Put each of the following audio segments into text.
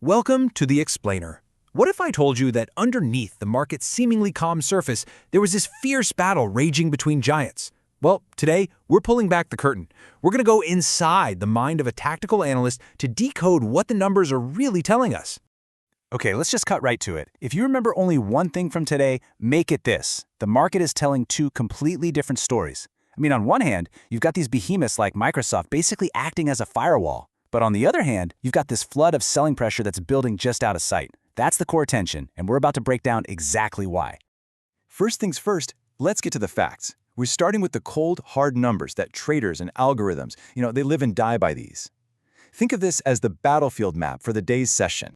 Welcome to The Explainer. What if I told you that underneath the market's seemingly calm surface, there was this fierce battle raging between giants? Well, today, we're pulling back the curtain. We're going to go inside the mind of a tactical analyst to decode what the numbers are really telling us. Okay, let's just cut right to it. If you remember only one thing from today, make it this. The market is telling two completely different stories. On one hand, you've got these behemoths like Microsoft basically acting as a firewall. But on the other hand, you've got this flood of selling pressure that's building just out of sight. That's the core tension, and we're about to break down exactly why. First things first, let's get to the facts. We're starting with the cold, hard numbers that traders and algorithms, they live and die by these. Think of this as the battlefield map for the day's session.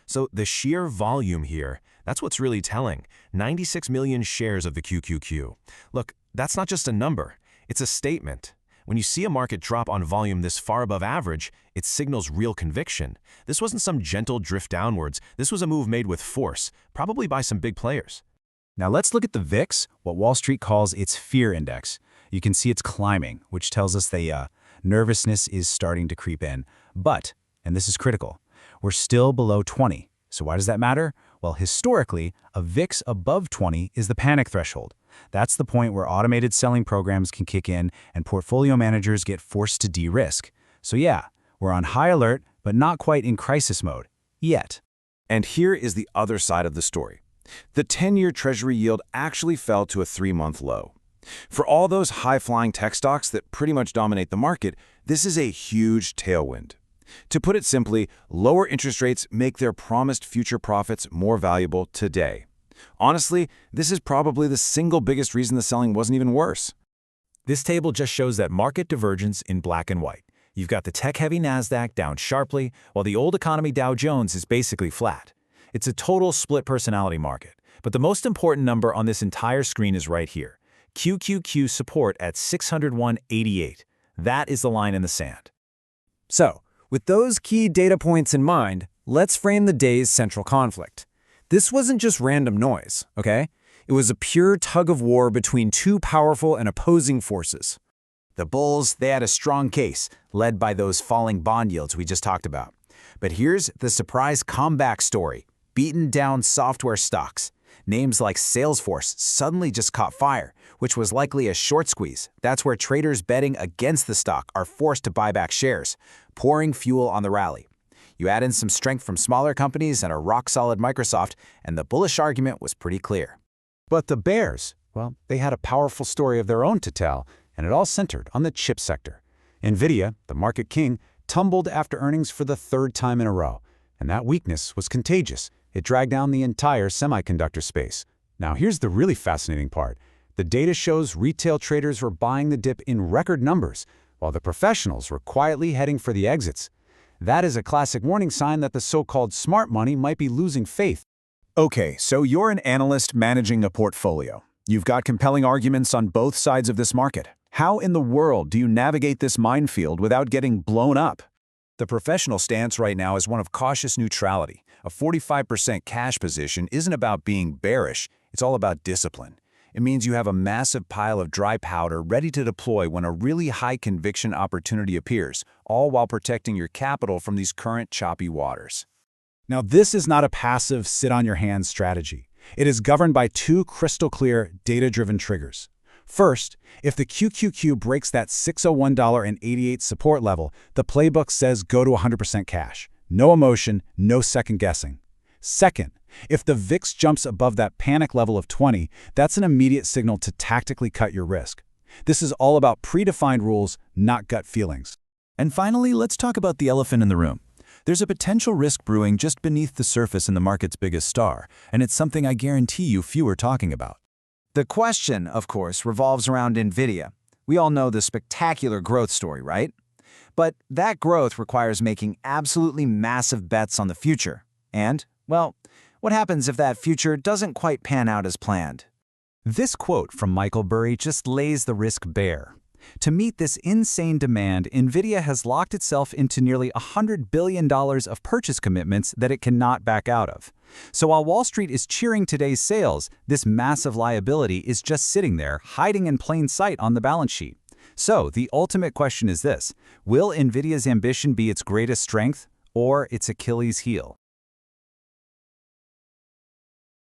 So the sheer volume here, that's what's really telling. 96 million shares of the QQQ. Look, that's not just a number, it's a statement. When you see a market drop on volume this far above average, it signals real conviction. This wasn't some gentle drift downwards. This was a move made with force, probably by some big players. Now let's look at the VIX, what Wall Street calls its fear index. You can see it's climbing, which tells us the nervousness is starting to creep in. But, and this is critical, we're still below 20. So why does that matter? Well, historically, a VIX above 20 is the panic threshold. That's the point where automated selling programs can kick in and portfolio managers get forced to de-risk. So yeah, we're on high alert, but not quite in crisis mode, yet. And here is the other side of the story. The 10-year Treasury yield actually fell to a 3-month low. For all those high-flying tech stocks that pretty much dominate the market, this is a huge tailwind. To put it simply, lower interest rates make their promised future profits more valuable today. Honestly, this is probably the single biggest reason the selling wasn't even worse. This table just shows that market divergence in black and white. You've got the tech-heavy NASDAQ down sharply, while the old economy Dow Jones is basically flat. It's a total split personality market. But the most important number on this entire screen is right here. QQQ support at 601.88. That is the line in the sand. So, with those key data points in mind, let's frame the day's central conflict. This wasn't just random noise, okay? It was a pure tug-of-war between two powerful and opposing forces. The bulls, they had a strong case, led by those falling bond yields we just talked about. But here's the surprise comeback story. Beaten down software stocks. Names like Salesforce suddenly just caught fire, which was likely a short squeeze. That's where traders betting against the stock are forced to buy back shares, pouring fuel on the rally. You add in some strength from smaller companies and a rock-solid Microsoft, and the bullish argument was pretty clear. But the bears, well, they had a powerful story of their own to tell, and it all centered on the chip sector. NVIDIA, the market king, tumbled after earnings for the third time in a row, and that weakness was contagious. It dragged down the entire semiconductor space. Now here's the really fascinating part. The data shows retail traders were buying the dip in record numbers, while the professionals were quietly heading for the exits. That is a classic warning sign that the so-called smart money might be losing faith. Okay, so you're an analyst managing a portfolio. You've got compelling arguments on both sides of this market. How in the world do you navigate this minefield without getting blown up? The professional stance right now is one of cautious neutrality. A 45% cash position isn't about being bearish, it's all about discipline. It means you have a massive pile of dry powder ready to deploy when a really high-conviction opportunity appears, all while protecting your capital from these current choppy waters. Now, this is not a passive sit-on-your-hands strategy. It is governed by two crystal-clear, data-driven triggers. First, if the QQQ breaks that $601.88 support level, the playbook says go to 100% cash. No emotion, no second-guessing. Second, if the VIX jumps above that panic level of 20, that's an immediate signal to tactically cut your risk. This is all about predefined rules, not gut feelings. And finally, let's talk about the elephant in the room. There's a potential risk brewing just beneath the surface in the market's biggest star, and it's something I guarantee you few are talking about. The question, of course, revolves around NVIDIA. We all know the spectacular growth story, right? But that growth requires making absolutely massive bets on the future. And, well, what happens if that future doesn't quite pan out as planned? This quote from Michael Burry just lays the risk bare. To meet this insane demand, NVIDIA has locked itself into nearly $100 billion of purchase commitments that it cannot back out of. So while Wall Street is cheering today's sales, this massive liability is just sitting there, hiding in plain sight on the balance sheet. So the ultimate question is this: will NVIDIA's ambition be its greatest strength, or its Achilles heel.